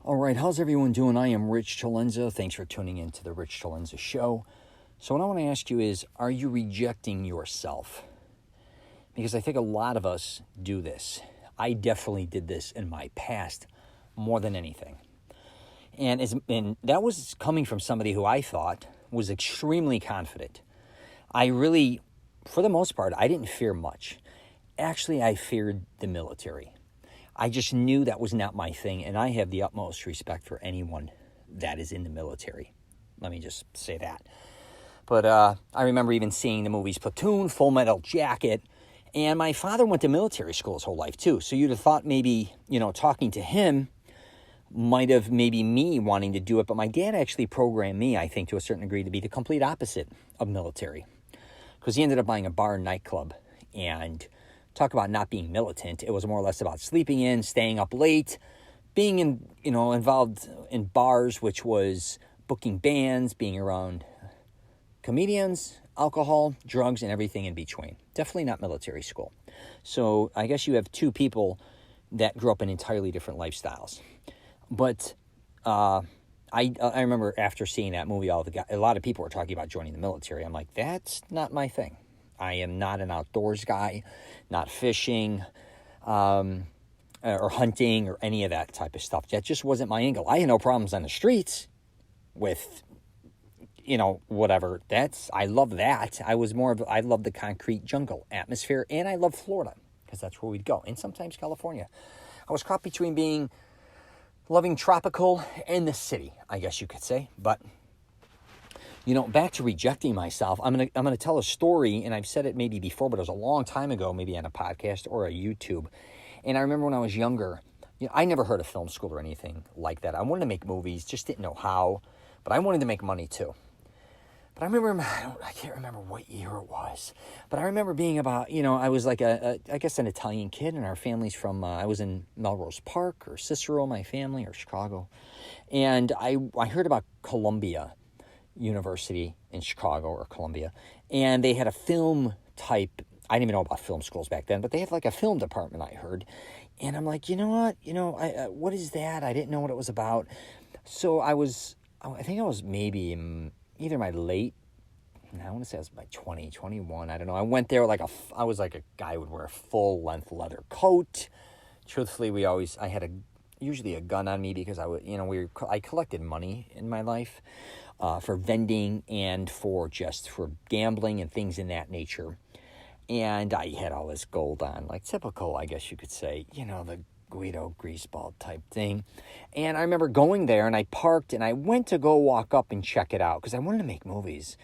All right, how's everyone doing? I am Rich CELENZA. Thanks for tuning in to the Rich CELENZA Show. So what I want to ask you is, are you rejecting yourself? Because I think a lot of us do this. I definitely did this in my past more than anything. And that was coming from somebody who I thought was extremely confident. I really, for the most part, I didn't fear much. Actually, I feared the military. I just knew that was not my thing, and I have the utmost respect for anyone that is in the military. Let me just say that. But I remember even seeing the movies Platoon, Full Metal Jacket, and my father went to military school his whole life too. So you'd have thought maybe, talking to him might have maybe me wanting to do it, but my dad actually programmed me, I think, to a certain degree, to be the complete opposite of military. Because he ended up buying a bar and nightclub, and talk about not being militant. It was more or less about sleeping in, staying up late, being involved in bars, which was booking bands, being around comedians, alcohol, drugs, and everything in between. Definitely not military school. So I guess you have two people that grew up in entirely different lifestyles. But I remember after seeing that movie, a lot of people were talking about joining the military. I'm like, that's not my thing. I am not an outdoors guy, not fishing or hunting or any of that type of stuff. That just wasn't my angle. I had no problems on the streets with, whatever. I love that. I love the concrete jungle atmosphere, and I love Florida because that's where we'd go. And sometimes California. I was caught between loving tropical and the city, I guess you could say. But back to rejecting myself, I'm gonna tell a story, and I've said it maybe before, but it was a long time ago, maybe on a podcast or a YouTube. And I remember when I was younger, I never heard of film school or anything like that. I wanted to make movies, just didn't know how, but I wanted to make money too. But I remember, I can't remember what year it was, but I remember being about, I was like I guess an Italian kid, and our family's from, I was in Melrose Park or Cicero, my family, or Chicago. And I heard about Columbia University in Chicago, or Columbia, and they had a film type. I didn't even know about film schools back then, but they had like a film department, I heard. And I'm like, you know what? What is that? I didn't know what it was about. So I think I was maybe either I want to say I was my 21, I don't know. I went there I was like a guy who would wear a full length leather coat. Truthfully, I had usually a gun on me because I collected money in my life for vending and for gambling and things in that nature. And I had all this gold on, like typical, I guess you could say, the Guido greaseball type thing. And I remember going there, and I parked, and I went to go walk up and check it out because I wanted to make movies.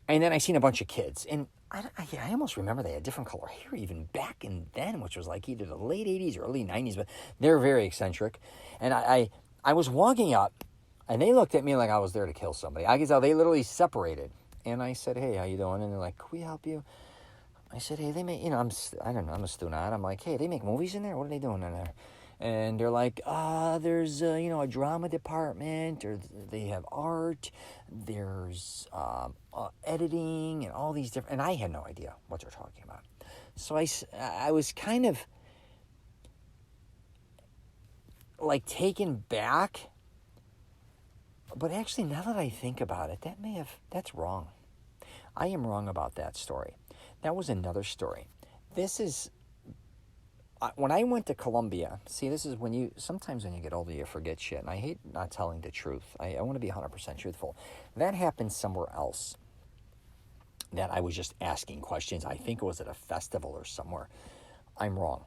And then I seen a bunch of kids, and I almost remember they had different color hair even back in then, which was like either the late 80s or early 90s, but they're very eccentric. And I was walking up, and they looked at me like I was there to kill somebody. I could tell they literally separated. And I said, hey, how you doing? And they're like, can we help you? I said, hey, they make, I'm a student. I'm like, hey, they make movies in there? What are they doing in there? And they're like, there's, a drama department, or they have art, there's editing, and all these different, and I had no idea what they're talking about. So I was kind of like taken back, but actually now that I think about it, that's wrong. I am wrong about that story. That was another story. This is, when I went to Columbia, see, this is sometimes when you get older, you forget shit, and I hate not telling the truth. I want to be 100% truthful. That happened somewhere else, that I was just asking questions. I think it was at a festival or somewhere. I'm wrong.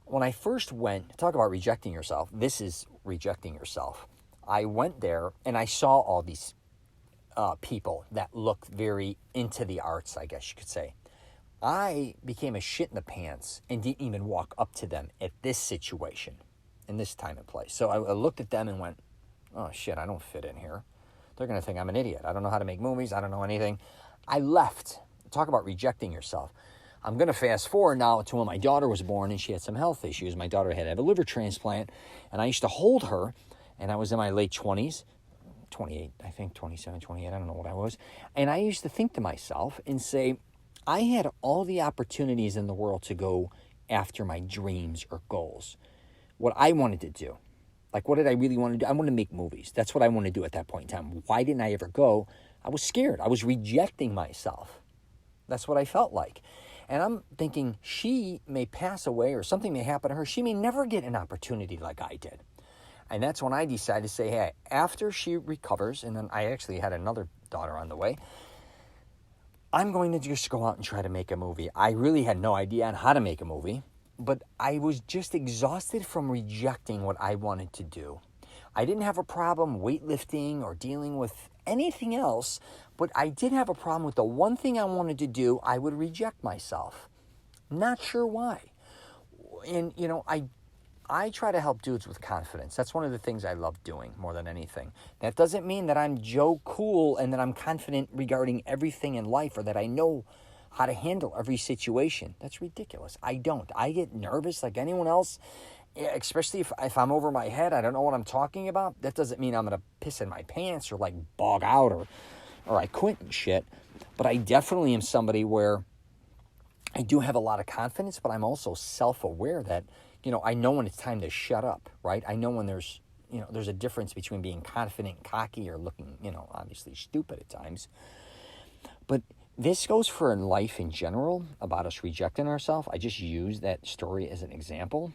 When I first went, talk about rejecting yourself, this is rejecting yourself. I went there, and I saw all these people that looked very into the arts, I guess you could say. I became a shit in the pants and didn't even walk up to them at this situation, in this time and place. So I looked at them and went, oh shit, I don't fit in here. They're going to think I'm an idiot. I don't know how to make movies. I don't know anything. I left. Talk about rejecting yourself. I'm going to fast forward now to when my daughter was born and she had some health issues. My daughter had to have a liver transplant, and I used to hold her, and I was in my late 20s, 28, I think, 27, 28, I don't know what I was. And I used to think to myself and say, I had all the opportunities in the world to go after my dreams or goals, what I wanted to do. Like, what did I really want to do? I want to make movies. That's what I want to do at that point in time. Why didn't I ever go? I was scared. I was rejecting myself. That's what I felt like. And I'm thinking she may pass away or something may happen to her. She may never get an opportunity like I did. And that's when I decided to say, hey, after she recovers, and then I actually had another daughter on the way, I'm going to just go out and try to make a movie. I really had no idea on how to make a movie, but I was just exhausted from rejecting what I wanted to do. I didn't have a problem weightlifting or dealing with anything else, but I did have a problem with the one thing I wanted to do. I would reject myself. Not sure why. And, I try to help dudes with confidence. That's one of the things I love doing more than anything. That doesn't mean that I'm Joe Cool and that I'm confident regarding everything in life or that I know how to handle every situation. That's ridiculous. I don't. I get nervous like anyone else, especially if I'm over my head. I don't know what I'm talking about. That doesn't mean I'm going to piss in my pants or like bog out or I quit and shit. But I definitely am somebody where I do have a lot of confidence, but I'm also self-aware that, I know when it's time to shut up, right? I know when there's a difference between being confident, cocky, or looking, obviously stupid at times. But this goes for in life in general about us rejecting ourselves. I just use that story as an example.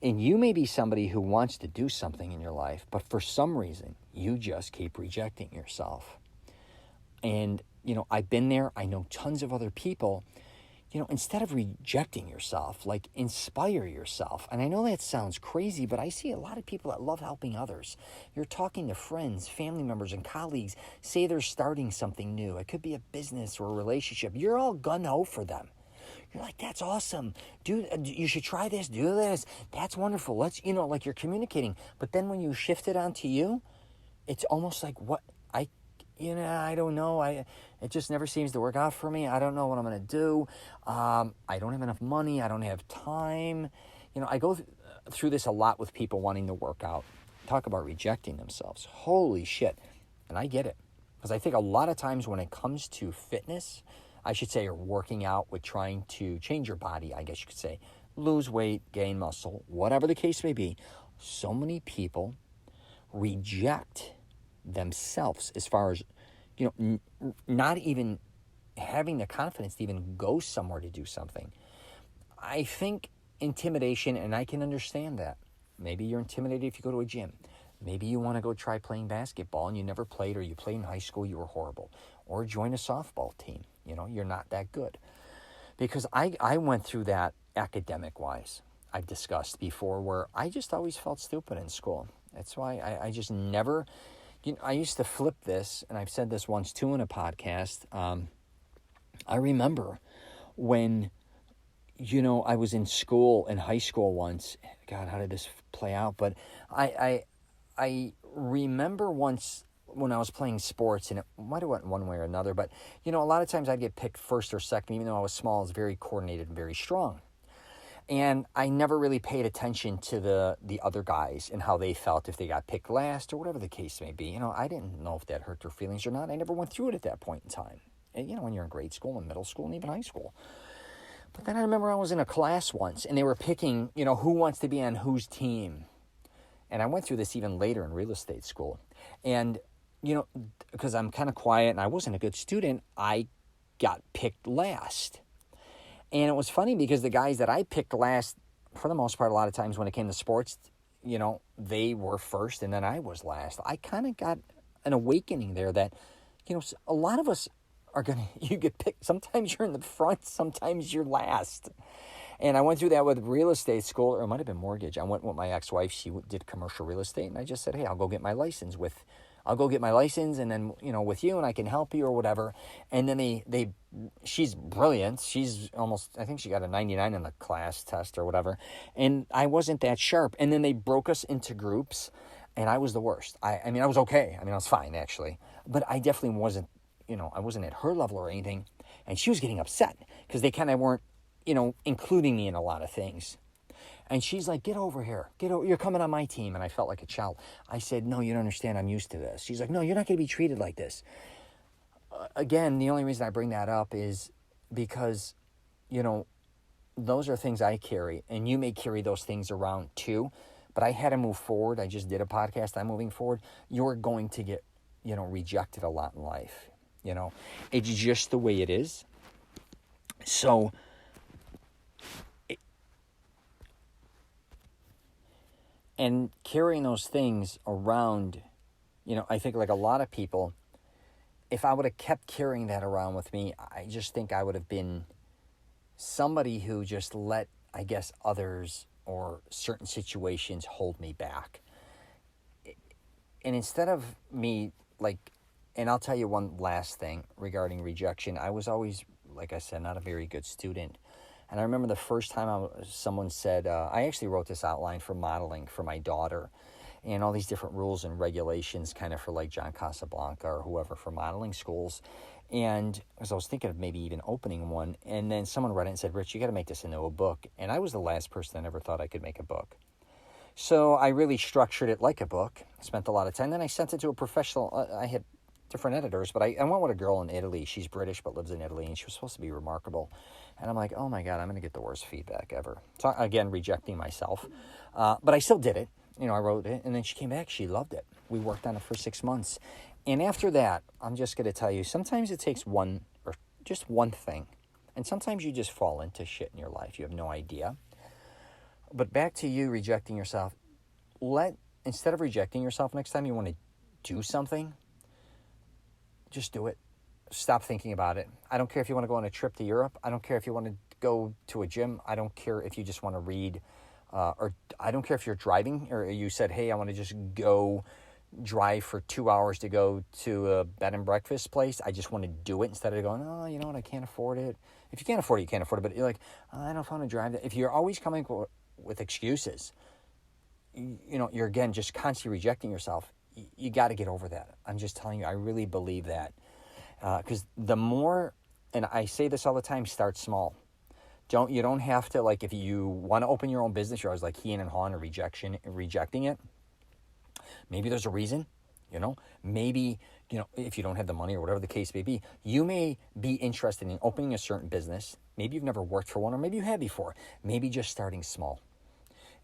And you may be somebody who wants to do something in your life, but for some reason, you just keep rejecting yourself. And, I've been there. I know tons of other people. Instead of rejecting yourself, like inspire yourself. And I know that sounds crazy, but I see a lot of people that love helping others. You're talking to friends, family members, and colleagues. Say they're starting something new. It could be a business or a relationship. You're all gung-ho for them. You're like, that's awesome. Dude, you should try this, do this. That's wonderful. Let's, like you're communicating. But then when you shift it onto you, it's almost like I don't know. It just never seems to work out for me. I don't know what I'm going to do. I don't have enough money. I don't have time. I go through this a lot with people wanting to work out. Talk about rejecting themselves. Holy shit. And I get it. Because I think a lot of times when it comes to fitness, I should say, or working out with trying to change your body, I guess you could say, lose weight, gain muscle, whatever the case may be, so many people reject themselves as far as, not even having the confidence to even go somewhere to do something. I think intimidation, and I can understand that. Maybe you're intimidated if you go to a gym. Maybe you want to go try playing basketball and you never played, or you played in high school, you were horrible. Or join a softball team. You're not that good. Because I went through that academic-wise. I've discussed before where I just always felt stupid in school. That's why I just never... I used to flip this, and I've said this once too in a podcast. I remember when, I was in school, in high school once. God, how did this play out? But I remember once when I was playing sports, and it might have went one way or another, but, a lot of times I'd get picked first or second, even though I was small. I was very coordinated and very strong. And I never really paid attention to the other guys and how they felt if they got picked last or whatever the case may be. I didn't know if that hurt their feelings or not. I never went through it at that point in time. And, when you're in grade school and middle school and even high school. But then I remember I was in a class once and they were picking, who wants to be on whose team. And I went through this even later in real estate school. And, because I'm kind of quiet and I wasn't a good student, I got picked last. And it was funny because the guys that I picked last, for the most part, a lot of times when it came to sports, they were first and then I was last. I kind of got an awakening there that, a lot of us are you get picked. Sometimes you're in the front, sometimes you're last. And I went through that with real estate school, or it might have been mortgage. I went with my ex-wife. She did commercial real estate. And I just said, hey, I'll go get my license and then, with you and I can help you or whatever. And then she's brilliant. She's I think she got a 99 in the class test or whatever. And I wasn't that sharp. And then they broke us into groups and I was the worst. I was okay. I was fine actually, but I definitely wasn't, I wasn't at her level or anything. And she was getting upset because they kind of weren't, including me in a lot of things. And she's like, get over here. You're coming on my team. And I felt like a child. I said, no, you don't understand. I'm used to this. She's like, no, you're not going to be treated like this. Again, the only reason I bring that up is because, those are things I carry. And you may carry those things around too. but I had to move forward. I just did a podcast. I'm moving forward. You're going to get, rejected a lot in life. It's just the way it is. So, and carrying those things around, I think like a lot of people, if I would have kept carrying that around with me, I just think I would have been somebody who just let, I guess, others or certain situations hold me back. And instead of me, and I'll tell you one last thing regarding rejection. I was always, like I said, not a very good student. And I remember the first time someone said, I actually wrote this outline for modeling for my daughter, and all these different rules and regulations kind of for like John Casablanca or whoever for modeling schools. And as I was thinking of maybe even opening one, and then someone read it and said, Rich, you got to make this into a book. And I was the last person that ever thought I could make a book. So I really structured it like a book, spent a lot of time. Then I sent it to a professional. I had different editors, but I went with a girl in Italy. She's British but lives in Italy, and she was supposed to be remarkable. And I'm like, oh my God, I'm going to get the worst feedback ever. So again, rejecting myself. But I still did it. I wrote it, and then she came back. She loved it. We worked on it for 6 months. And after that, I'm just going to tell you, sometimes it takes just one thing. And sometimes you just fall into shit in your life. You have no idea. But back to you rejecting yourself. Instead of rejecting yourself, next time you want to do something, just do it. Stop thinking about it. I don't care if you want to go on a trip to Europe. I don't care if you want to go to a gym. I don't care if you just want to read. Or I don't care if you're driving or you said, hey, I want to just go drive for 2 hours to go to a bed and breakfast place. I just want to do it instead of going, oh, you know what, I can't afford it. If you can't afford it, you can't afford it. But you're like, oh, I don't know if I want to drive that. If you're always coming with excuses, you're again just constantly rejecting yourself. You got to get over that. I'm just telling you, I really believe that. Because the more, and I say this all the time, start small. You don't have to, like, if you want to open your own business, you're always like he and hawing or rejecting it. Maybe there's a reason, maybe, if you don't have the money or whatever the case may be, you may be interested in opening a certain business. Maybe you've never worked for one, or maybe you have before. Maybe just starting small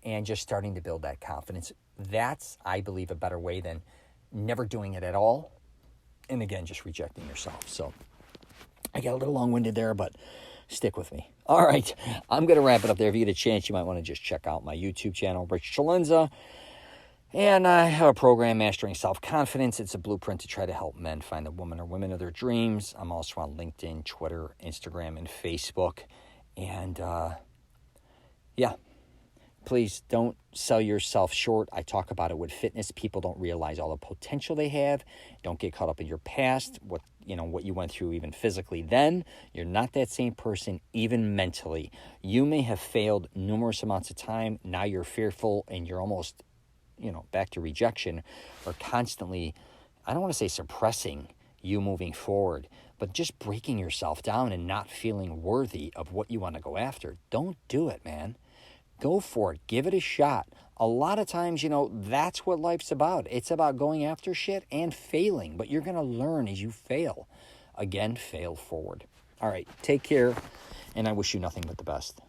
and just starting to build that confidence. That's, I believe, a better way than never doing it at all. And again, just rejecting yourself. So I got a little long-winded there, but stick with me. All right, I'm going to wrap it up there. If you get a chance, you might want to just check out my YouTube channel, Rich CELENZA. And I have a program, Mastering Self-Confidence. It's a blueprint to try to help men find the woman or women of their dreams. I'm also on LinkedIn, Twitter, Instagram, and Facebook. And, please don't sell yourself short. I talk about it with fitness. People don't realize all the potential they have. Don't get caught up in your past, what you went through even physically then. You're not that same person, even mentally. You may have failed numerous amounts of time. Now you're fearful and you're almost, back to rejection, or constantly, I don't want to say suppressing you moving forward, but just breaking yourself down and not feeling worthy of what you want to go after. Don't do it, man. Go for it. Give it a shot. A lot of times, that's what life's about. It's about going after shit and failing, but you're going to learn as you fail. Again, fail forward. All right, take care, and I wish you nothing but the best.